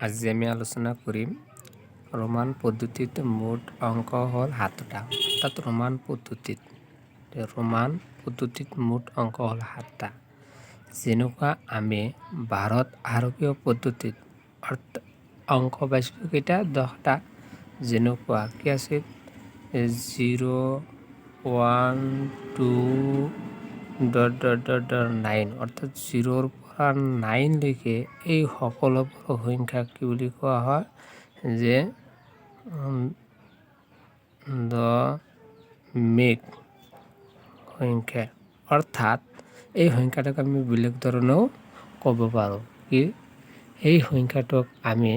আজি আমি আলোচনা কৰিম ৰোমান পদ্ধতিত মুঠ অংক হ'ল 7টা। অৰ্থাৎ ৰোমান পদ্ধতিত মুঠ অংক হ'ল 7টা। যেনেকুৱা আমি ভাৰত আৰবীয় পদ্ধতিত অংক পাইছিলোঁ কেইটা 10টা। যেনেকুৱা কি আছিল 0 1 2 9 অৰ্থাৎ 0ৰ পৰা 9 লৈকে এই সকলোবোৰ সংখ্যা কি বুলি কোৱা হয় যে দশমিক সংখ্যা। অৰ্থাৎ এই সংখ্যাটোক আমি বেলেগ ধৰণেও ক'ব পাৰোঁ। কি এই সংখ্যাটোক আমি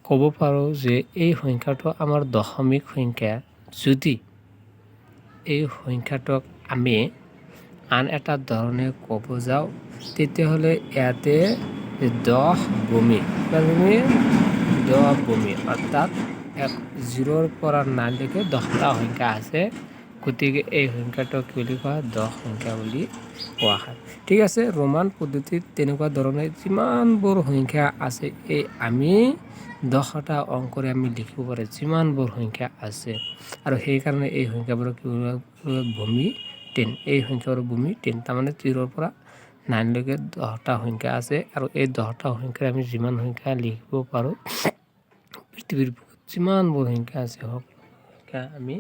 ক'ব পাৰোঁ যে এই সংখ্যাটো আমাৰ দশমিক সংখ্যা। যদি এই সংখ্যাটোক আমি আন এটা ধৰণে ক'ব যাওঁ তেতিয়াহ'লে ইয়াতে 10 ভূমি অৰ্থাৎ 0ৰ পৰা 9 লৈকে 10টা সংখ্যা আছে। গতিকে এই সংখ্যাটোক কি বুলি কোৱা হয় 10 সংখ্যা বুলি কোৱা হয়। ঠিক আছে, ৰোমান পদ্ধতিত তেনেকুৱা ধৰণে যিমানবোৰ সংখ্যা আছে এই আমি 10টা অংকৰে আমি লিখিব পাৰোঁ যিমানবোৰ সংখ্যা আছে। আৰু সেইকাৰণে এই সংখ্যাবোৰক কি বুলি কোৱা ভূমি 10। এই সংখ্যাবোৰৰ ভূমি 10, তাৰমানে 0ৰ পৰা 9 লৈকে 10টা সংখ্যা আছে। আৰু এই 10টা সংখ্যাৰ আমি যিমান সংখ্যা লিখিব পাৰোঁ পৃথিৱীৰ যিমানবোৰ সংখ্যা আছে সকলো সংখ্যা আমি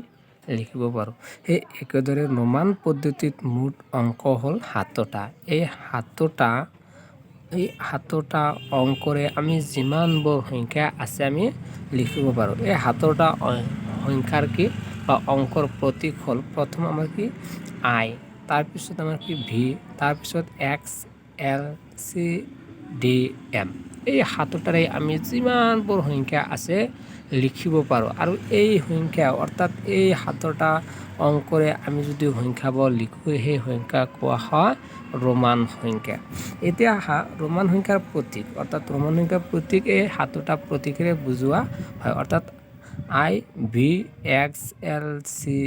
লিখিব পাৰোঁ। সেই একেদৰে ৰোমান পদ্ধতিত মুঠ অংক হ'ল 7টা। এই 7টা অংকৰে আমি যিমানবোৰ সংখ্যা আছে আমি লিখিব পাৰোঁ। এই 7টা সংখ্যাৰ কি বা অংকৰ প্ৰতীক হ'ল প্ৰথম আমাৰ কি আই, তাৰপিছত আমাৰ কি ভি, তাৰপিছত X, L, C, D, M. এই 7টাৰে আমি যিমানবোৰ সংখ্যা আছে লিখিব পাৰোঁ। আৰু এই সংখ্যা অৰ্থাৎ এই 7টা অংকৰে আমি যদি সংখ্যাবোৰ লিখোঁ সেই সংখ্যা কোৱা হয় ৰোমান সংখ্যা। এতিয়া ৰোমান সংখ্যাৰ প্ৰতীক অৰ্থাৎ ৰোমান সংখ্যাৰ প্ৰতীক এই 7টা প্ৰতীকেৰে বুজোৱা হয়। অৰ্থাৎ I, V, X, L, C,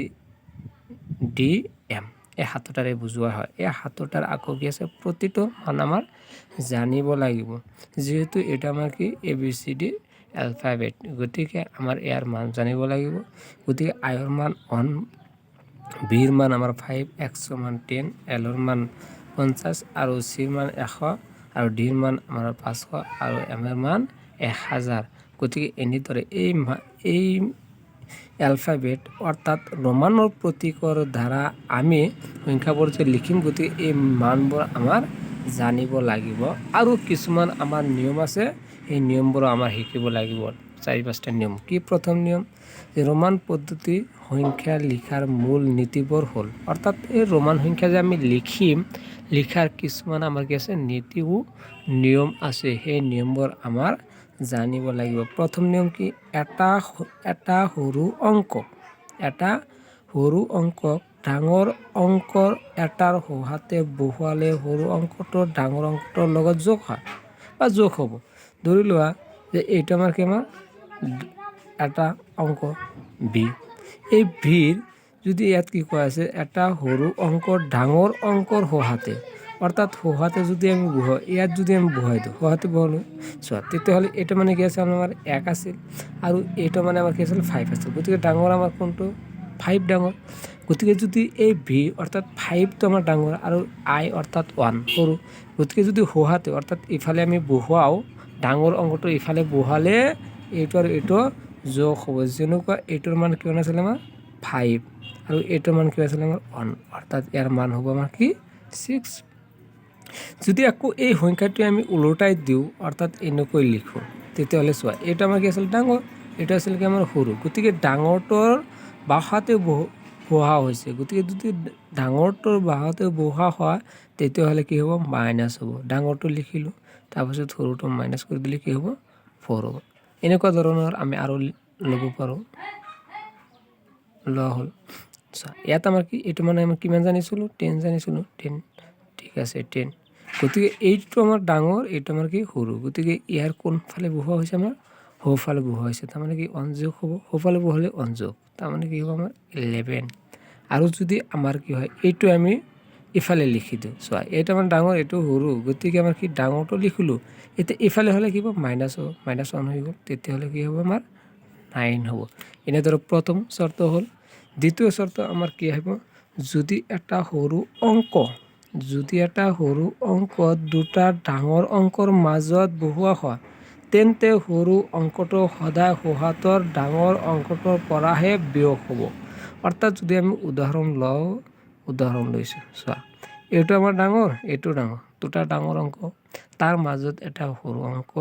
D, M এই 7টাৰে বুজোৱা হয়। এই 7টাৰ আকৌ কি আছে প্ৰতিটো মান আমাৰ জানিব লাগিব। যিহেতু এটা আমাৰ কি ABCD এলফাবেট, গতিকে আমাৰ ইয়াৰ মান জানিব লাগিব। গতিকে আইৰ মান 1, ভিৰ মান আমাৰ 5, এক্সৰ মান 10, এলৰ মান 50 আৰু চিৰ মান 100 আৰু ডিৰ মান আমাৰ 500 আৰু এমৰ মান 1000। গতিকে এনেদৰে এই এলফাবেট অৰ্থাৎ ৰোমানৰ প্ৰতীকৰ দ্বাৰা আমি সংখ্যাবোৰ যে লিখিম, গতিকে এই মানবোৰ আমাৰ জানিব লাগিব। আৰু কিছুমান আমাৰ নিয়ম আছে, সেই নিয়মবোৰ আমাৰ শিকিব লাগিব। 4-5টা নিয়ম। কি প্ৰথম নিয়ম যে ৰোমান পদ্ধতি সংখ্যা লিখাৰ মূল নীতিবোৰ হ'ল অৰ্থাৎ এই ৰোমান সংখ্যা যে আমি লিখাৰ কিছুমান আমাৰ কি আছে নীতি ও নিয়ম আছে। সেই নিয়মবোৰ আমাৰ জানিব লাগিব। প্ৰথম নিয়ম কি এটা সৰু অংকক ডাঙৰ অংকৰ এটাৰ সহাতে বহুৱালে সৰু অংকটোৰ ডাঙৰ অংকটোৰ লগত যোগ হয় বা যোগ হ'ব। ধৰি লোৱা যে এইটো আমাৰ কি এটা অংক বি। এই ভিৰ যদি ইয়াত কি কোৱা আছে এটা সৰু অংকৰ ডাঙৰ অংকৰ সহাতে, অৰ্থাৎ সহাতে যদি আমি ইয়াত যদি আমি বহাই দিওঁ সহাতে বহালোঁ চোৱা, তেতিয়াহ'লে এইটো মানে কি আছিল আমাৰ 1 আছিল আৰু এইটো মানে আমাৰ কি আছিল 5 আছিল। গতিকে ডাঙৰ আমাৰ কোনটো 5 ডাঙৰ। গতিকে যদি এই ভি অৰ্থাৎ 5টো আমাৰ ডাঙৰ আৰু আই অৰ্থাৎ 1 সৰু, গতিকে যদি সহাতে অৰ্থাৎ ইফালে আমি বহুৱাওঁ ডাঙৰ অংকটো ইফালে বহালে এইটো আৰু এইটো যোগ হ'ব। যেনেকুৱা এইটোৰ মান কিমান আছিলে আমাৰ 5 আৰু এইটোৰ মান কিমান আছিলে আমাৰ 1, অৰ্থাৎ ইয়াৰ মান হ'ব আমাৰ কি 6। যদি আকৌ এই সংখ্যাটোৱে আমি ওলোটাই দিওঁ অৰ্থাৎ এনেকৈ লিখোঁ, তেতিয়াহ'লে চোৱা এইটো আমাৰ কি আছিল ডাঙৰ, এইটো আছিল কি আমাৰ সৰু। গতিকে ডাঙৰটোৰ বাওঁহাতে বহা হৈছে। গতিকে যদি ডাঙৰটোৰ বাওঁহাতে বহা হয় তেতিয়াহ'লে কি হ'ব মাইনাছ হ'ব। ডাঙৰটো লিখিলোঁ, তাৰপিছত সৰুটো মাইনাছ কৰি দিলে কি হ'ব 4 হ'ব। এনেকুৱা ধৰণৰ আমি আৰু ল'ব পাৰোঁ। লোৱা হ'ল ইয়াত আমাৰ কি এইটো মানে আমি কিমান জানিছিলোঁ 10 জানিছিলোঁ 10, ঠিক আছে 10। গতিকে এইটো আমাৰ ডাঙৰ, এইটো আমাৰ কি সৰু। গতিকে ইয়াৰ কোনফালে বহোৱা হৈছে আমাৰ সোঁফালে বহোৱা হৈছে, তাৰমানে কি 1 যোগ হ'ব। সোঁফালে বহালে 1 যোগ, তাৰমানে কি হ'ব আমাৰ 11। আৰু যদি আমাৰ কি হয় এইটো আমি ইফালে লিখি দিওঁ চোৱা এইটো আমাৰ ডাঙৰ এইটো সৰু গতিকে আমাৰ কি ডাঙৰটো লিখিলোঁ এতিয়া ইফালে হ'লে কি হ'ব মাইনাছ হ'ব মাইনাছ 1 হৈ গ'ল তেতিয়াহ'লে কি হ'ব আমাৰ 9 হ'ব এনেদৰে প্ৰথম চৰ্ত হ'ল দ্বিতীয় চৰ্ত আমাৰ কি আহিব যদি এটা সৰু অংক দুটা ডাঙৰ অংকৰ মাজত বহুৱা হয় তেন্তে সৰু অংকটো সদায় সোঁহাতৰ ডাঙৰ অংকটোৰ পৰাহে বিয়োগ হ'ব অৰ্থাৎ যদি আমি উদাহৰণ লৈছোঁ চোৱা এইটো আমাৰ ডাঙৰ এইটো ডাঙৰ দুটা ডাঙৰ অংক তাৰ মাজত এটা সৰু অংক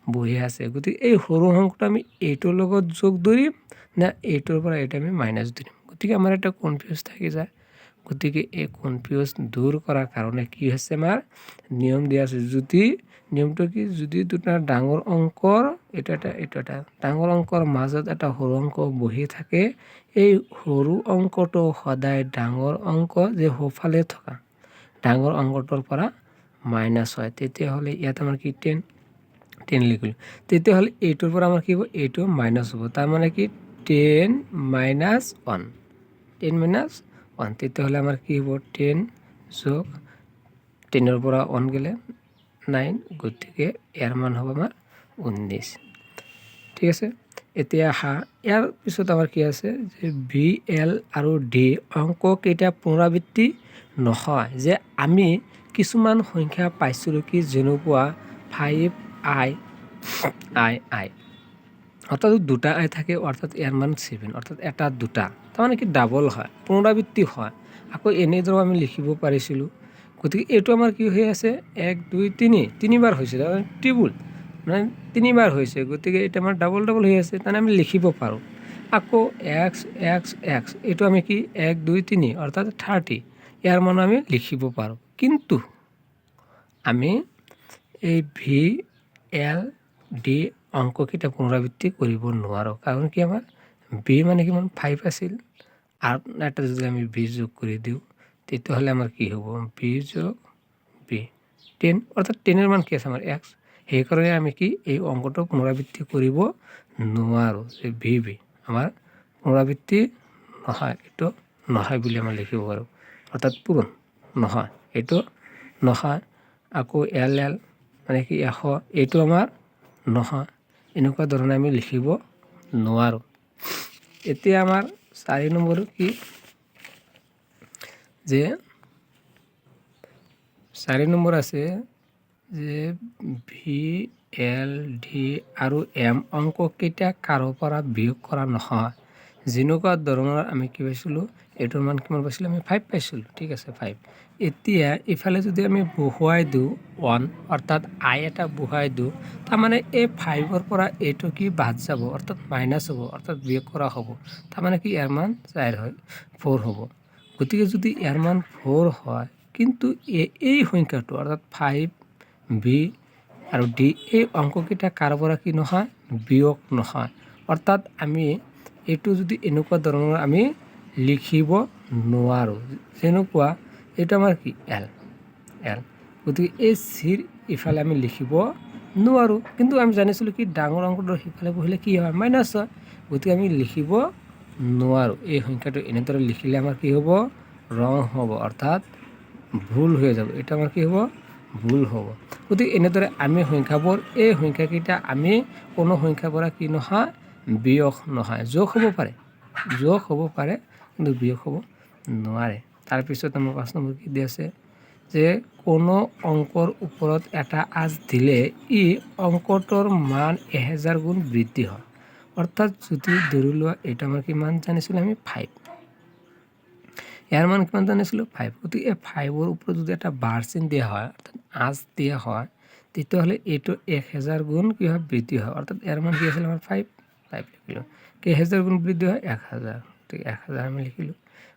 বহি আছে গতিকে এই সৰু অংকটো আমি এইটোৰ লগত যোগ ধৰিম না এইটোৰ পৰা এইটো আমি মাইনাছ ধৰিম গতিকে আমাৰ এটা কনফিউজ থাকি যায় গতিকে এই কনফিউজ দূৰ কৰাৰ কাৰণে কি হৈছে আমাৰ নিয়ম দিয়া আছে নিয়মটো কি যদি দুটা ডাঙৰ অংকৰ এইটো এটা ডাঙৰ অংকৰ মাজত এটা সৰু অংক বহি থাকে এই সৰু অংকটো সদায় ডাঙৰ অংক যে সোঁফালে থকা ডাঙৰ অংকটোৰ পৰা মাইনাছ হয় তেতিয়াহ'লে ইয়াত আমাৰ কি 10 লিখিলোঁ তেতিয়াহ'লে এইটোৰ পৰা আমাৰ কি হ'ব এইটো মাইনাছ হ'ব তাৰমানে কি 10 মাইনাছ 1 তেতিয়াহ'লে আমাৰ কি হ'ব 10 যোগ 10ৰ পৰা 1 গ'লে 9 গতিকে ইয়াৰ মান হ'ব আমাৰ 19 ঠিক আছে এতিয়া ইয়াৰ পিছত আমাৰ কি আছে যে বি এল আৰু ডি অংককেইটা পুনৰাবৃত্তি নহয় যে আমি কিছুমান সংখ্যা পাইছিলোঁ কি যেনেকুৱা 5i অৰ্থাৎ দুটা আই থাকে অৰ্থাৎ ইয়াৰ মান 7 অৰ্থাৎ এটা দুটা তাৰমানে কি ডাবল হয় পুনৰাবৃত্তি হয় আকৌ এনেদৰে আমি লিখিব পাৰিছিলোঁ গতিকে এইটো আমাৰ কি হৈ আছে 1 2 3 তিনিবাৰ হৈছে ট্ৰিপুল মানে তিনিবাৰ হৈছে গতিকে এটা আমাৰ ডাবল হৈ আছে তাৰমানে আমি লিখিব পাৰোঁ আকৌ x এইটো আমি কি 1 2 3 অৰ্থাৎ 30 ইয়াৰ মান আমি লিখিব পাৰোঁ কিন্তু আমি এই ভি এল ডি অংককেইটা পুনৰাবৃত্তি কৰিব নোৱাৰোঁ কাৰণ কি আমাৰ বি মানে কিমান 5 আছিল আৰু এটা যদি আমি বি যোগ কৰি দিওঁ তেতিয়াহ'লে আমাৰ কি হ'ব বি যোগ বি 10 অৰ্থাৎ 10ৰ মান কি আছে আমাৰ x সেইকাৰণে আমি কি এই অংকটো পুনৰাবৃত্তি কৰিব নোৱাৰোঁ যে বি আমাৰ পুনৰাবৃত্তি নহয় এইটো নহয় বুলি আমাৰ লিখিব পাৰোঁ অৰ্থাৎ পূৰণ নহয় এইটো নহয় আকৌ এল মানে কি 100 এইটো আমাৰ নহয় এনেকুৱা ধৰণে আমি লিখিব নোৱাৰোঁ এতিয়া আমাৰ 4 নম্বৰ কি যে 4 নম্বৰ আছে যে ভি এল ডি আৰু এম অংককেইটা কাৰো পৰা বিয়োগ কৰা নহয় যেনেকুৱা ধৰণৰ আমি কি পাইছিলোঁ এইটোৰ মান কিমান পাইছিলোঁ আমি 5 পাইছিলোঁ ঠিক আছে 5 এতিয়া ইফালে যদি আমি বহুৱাই দিওঁ 1 অৰ্থাৎ আই এটা বহুৱাই দিওঁ তাৰমানে এই 5ৰ পৰা এইটো কি বাদ যাব অৰ্থাৎ মাইনাছ হ'ব অৰ্থাৎ বিয়োগ কৰা হ'ব তাৰমানে কি ইয়াৰ মান 4 হ'ব গতিকে যদি ইয়াৰ মান 4 হয় কিন্তু এই সংখ্যাটো অৰ্থাৎ 5 বি আৰু ডি এই অংককেইটা কাৰো পৰা কি নহয় বিয়োগ নহয় অৰ্থাৎ আমি এইটো যদি এনেকুৱা ধৰণৰ আমি লিখিব নোৱাৰোঁ যেনেকুৱা এইটো আমাৰ কি এল গতিকে এই চিৰ ইফালে আমি লিখিব নোৱাৰোঁ কিন্তু আমি জানিছিলোঁ কি ডাঙৰ অংকটোৰ সিফালে বহিলে কি হয় মাইনাছ হয় গতিকে আমি লিখিব নোৱাৰোঁ এই সংখ্যাটো এনেদৰে লিখিলে আমাৰ কি হ'ব ৰং হ'ব অৰ্থাৎ ভুল হৈ যাব এটা আমাৰ কি হ'ব ভুল হ'ব গতিকে এনেদৰে আমি এই সংখ্যাকেইটা আমি কোনো সংখ্যাৰ পৰা কি নহয় বিয়োগ নহয় যোগ হ'ব পাৰে কিন্তু বিয়োগ হ'ব নোৱাৰে তাৰপিছত আমাৰ 5 নম্বৰ কি দি আছে যে কোনো অংকৰ ওপৰত এটা আঁচ দিলে ই অংকটোৰ মান 1000 গুণ বৃদ্ধি হয় অৰ্থাৎ যদি ধৰি লোৱা এইটো আমাৰ কিমান জানিছিলোঁ আমি 5 ইয়াৰ মান কিমান জানিছিলোঁ 5 গতিকে এই 5ৰ ওপৰত যদি এটা বাৰ চিন দিয়া হয় অৰ্থাৎ আঁচ দিয়া হয় তেতিয়াহ'লে এইটো 1000 গুণ কি হয় বৃদ্ধি হয় অৰ্থাৎ ইয়াৰ মান কি আছিল আমাৰ 5 লিখিলোঁ কেইহাজাৰ গুণ বৃদ্ধি হয় 1000 গতিকে 1000 আমি লিখিলোঁ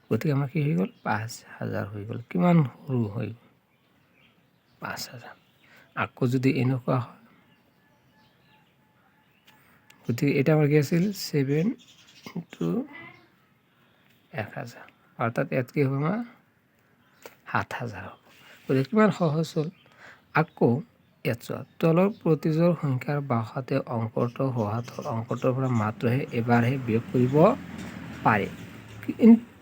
গতিকে আমাৰ কি হৈ গ'ল 5000 হৈ গ'ল কিমান সৰু হৈ গ'ল 5000 আকৌ যদি এনেকুৱা হয় গতিকে এটা আমাৰ কি আছিল 7 × 1000 অৰ্থাৎ ইয়াত কি হ'ব আমাৰ 7000 হ'ব গতিকে কিমান সহজ হ'ল আকৌ ইয়াত চোৱা তলৰ প্ৰতিযোৰ সংখ্যাৰ বাওঁহাতে অংকটো সোঁহাতৰ অংকটোৰ পৰা মাত্ৰহে এবাৰহে বিয়োগ কৰিব পাৰে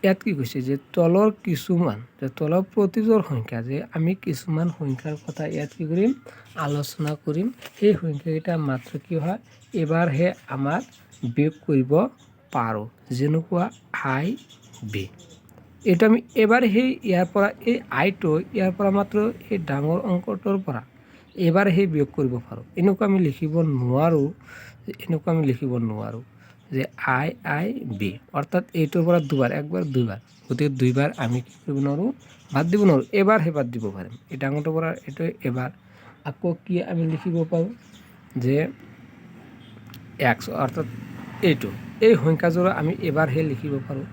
ইয়াত কি কৈছে যে তলৰ কিছুমান যে তলৰ প্ৰতিটোৰ সংখ্যা যে আমি কিছুমান সংখ্যাৰ কথা ইয়াত কি কৰিম আলোচনা কৰিম সেই সংখ্যাকেইটা মাত্ৰ কি হয় এবাৰহে আমাৰ বিয়োগ কৰিব পাৰোঁ যেনেকুৱা আই বি এইটো আমি এবাৰ সেই ইয়াৰ পৰা এই আইটো ইয়াৰ পৰা মাত্ৰ এই ডাঙৰ অংকটোৰ পৰা এবাৰ সেই বিয়োগ কৰিব পাৰোঁ এনেকুৱা আমি লিখিব নোৱাৰোঁ যে আই আই বি অৰ্থাৎ এইটোৰ পৰা দুবাৰ একবাৰ দুইবাৰ গতিকে দুইবাৰ আমি কি কৰিব নোৱাৰোঁ বাদ দিব নোৱাৰোঁ এবাৰহে বাদ দিব পাৰিম এই ডাঙৰটোৰ পৰা এইটো এবাৰ আকৌ কি আমি লিখিব পাৰোঁ যে এক্স অৰ্থাৎ এইটো এই সংখ্যাযোৰা আমি এবাৰহে লিখিব পাৰোঁ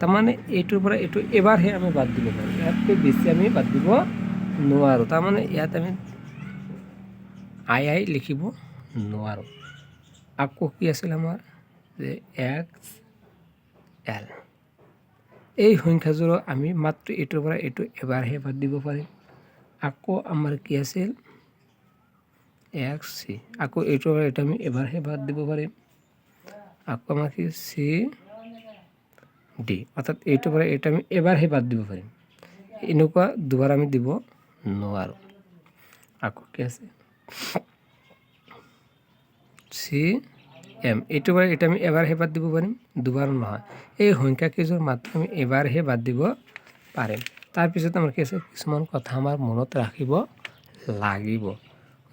তাৰমানে এইটোৰ পৰা এইটো এবাৰহে আমি বাদ দিব পাৰোঁ ইয়াতকৈ বেছি আমি বাদ দিব নোৱাৰোঁ তাৰমানে ইয়াত আমি আই আই লিখিব নোৱাৰোঁ আকৌ কি আছিল আমাৰ যে এক্স এল এই সংখ্যাযোৰো আমি মাত্ৰ এইটোৰ পৰা এইটো এবাৰহে বাদ দিব পাৰিম আকৌ আমাৰ কি আছিল এক্স চি আকৌ এইটোৰ পৰা এইটো আমি এবাৰহে বাদ দিব পাৰিম আকৌ আমাৰ কি চি ডি অৰ্থাৎ এইটোৰ পৰা এইটো আমি এবাৰহে বাদ দিব পাৰিম এনেকুৱা দুবাৰ আমি দিব নোৱাৰোঁ আকৌ কি আছে চি এম এইটোৰ পৰা এইটো আমি এবাৰহে বাদ দিব পাৰিম দুবাৰ নহয় এই সংখ্যা কেইযোৰ মাত্ৰ আমি এবাৰহে বাদ দিব পাৰিম তাৰপিছত আমাৰ কি আছে কিছুমান কথা আমাৰ মনত ৰাখিব লাগিব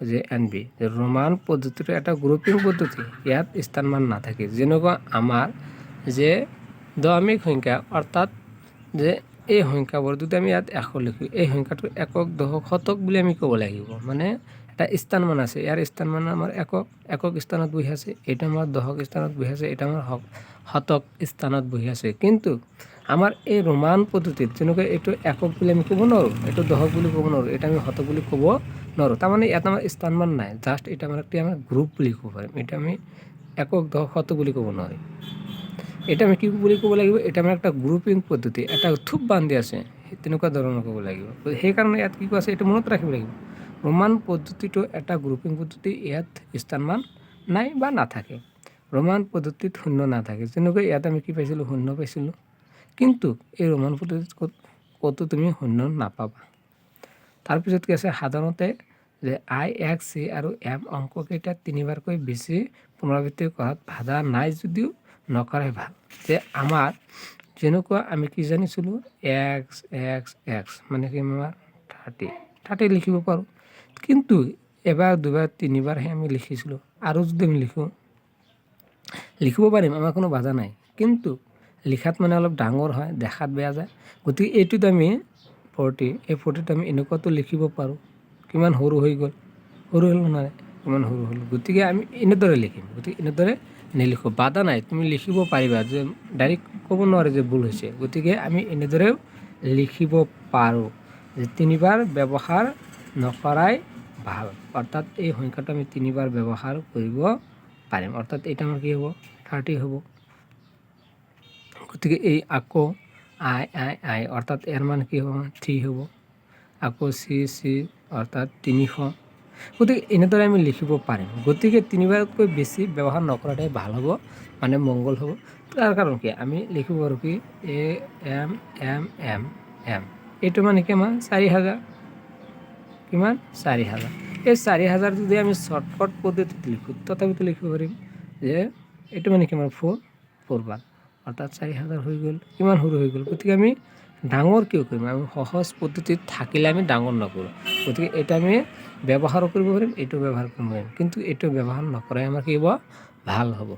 যে এন বি ৰোমান পদ্ধতিটো এটা গ্ৰুপিং পদ্ধতি ইয়াত স্থানমান নাথাকে যেনেকুৱা আমাৰ যে দশমিক সংখ্যা অৰ্থাৎ যে এই সংখ্যাবোৰ যদি আমি ইয়াত এশ লিখোঁ এই সংখ্যাটো একক দশক শতক বুলি আমি ক'ব লাগিব মানে এটা স্থানমান আছে ইয়াৰ স্থানমান আমাৰ একক স্থানত বহি আছে এটা আমাৰ দশক স্থানত বহি আছে এটা আমাৰ শতক স্থানত বহি আছে কিন্তু আমাৰ এই ৰোমান পদ্ধতিত যেনেকৈ এইটো একক বুলি আমি ক'ব নোৱাৰোঁ এইটো দশক বুলি ক'ব নোৱাৰোঁ এটা আমি শতক বুলি ক'ব নোৱাৰোঁ তাৰমানে ইয়াত আমাৰ স্থানমান নাই জাষ্ট এটা আমাৰ গ্ৰুপ বুলি ক'ব পাৰিম এটা আমি একক দশক শতক বুলি ক'ব নোৱাৰিম এটা আমি কি বুলি ক'ব লাগিব এটা আমাৰ একটা গ্ৰুপিং পদ্ধতি এটা থোপ বান্ধি আছে তেনেকুৱা ধৰণৰ ক'ব লাগিব সেইকাৰণে ইয়াত কি কোৱা আছে এইটো মনত ৰাখিব লাগিব ৰোমান পদ্ধতিটো এটা গ্ৰুপিং পদ্ধতি ইয়াত স্থানমান নাই বা নাথাকে ৰোমান পদ্ধতিত শূন্য নাথাকে যেনেকৈ ইয়াত আমি কি পাইছিলোঁ শূন্য পাইছিলোঁ কিন্তু এই ৰোমান পদ্ধতিত ক'তো তুমি শূন্য নাপাবা তাৰপিছত কি আছে সাধাৰণতে যে আই এক্স চি আৰু এম অংককেইটা তিনিবাৰকৈ বেছি পুনৰাবৃত্তি কৰাত বাধা নাই যদিও নকৰাই ভাল যে আমাৰ যেনেকুৱা আমি কি জানিছিলোঁ এক্স এক্স এক্স মানে কি আমাৰ 30 লিখিব পাৰোঁ কিন্তু এবাৰ দুবাৰ তিনিবাৰহে আমি লিখিছিলোঁ আৰু যদি আমি লিখিব পাৰিম আমাৰ কোনো বাধা নাই কিন্তু লিখাত মানে অলপ ডাঙৰ হয় দেখাত বেয়া যায় গতিকে এইটোত আমি 40 এই 40টো আমি এনেকুৱাতো লিখিব পাৰোঁ কিমান সৰু হৈ গ'ল নহয় কিমান সৰু হ'ল গতিকে আমি এনেদৰে লিখিম গতিকে এনেদৰে নিলিখোঁ বাধা নাই তুমি লিখিব পাৰিবা যে ডাইৰেক্ট ক'ব নোৱাৰে যে ভুল হৈছে গতিকে আমি এনেদৰেও লিখিব পাৰোঁ যে তিনিবাৰ ব্যৱহাৰ নকৰাই ভাল অৰ্থাৎ এই সংখ্যাটো আমি তিনিবাৰ ব্যৱহাৰ কৰিব পাৰিম অৰ্থাৎ এইটা আমাৰ কি হ'ব 30 হ'ব গতিকে এই আকৌ আই আই আই অৰ্থাৎ এর মান কি হ'ব 3 হ'ব আকৌ চি চি অৰ্থাৎ 300 গতিকে এনেদৰে আমি লিখিব পাৰিম গতিকে তিনিবাৰতকৈ বেছি ব্যৱহাৰ নকৰাটোৱে ভাল হ'ব মানে মংগল হ'ব তাৰ কাৰণ কি আমি লিখিব পাৰোঁ কি এ এম এম এম এম এইটো মানে কি আমাৰ 4000 কিমান 4000 এই 4000 যদি আমি শৰ্টকাট পদ্ধতিতে লিখোঁ তথাপিতো লিখিব পাৰিম যে এইটো মানে কিমান 4 বাৰ অৰ্থাৎ 4000 হৈ গ'ল কিমান সৰু হৈ গ'ল গতিকে আমি ডাঙৰ কিয় কৰিম আমি সহজ পদ্ধতিত থাকিলে আমি ডাঙৰ নকৰোঁ গতিকে এটা আমি ব্যৱহাৰ কৰিব পাৰিম এইটো ব্যৱহাৰ কৰিব পাৰিম কিন্তু এইটো ব্যৱহাৰ নকৰাই আমাৰ কি হ'ব ভাল হ'ব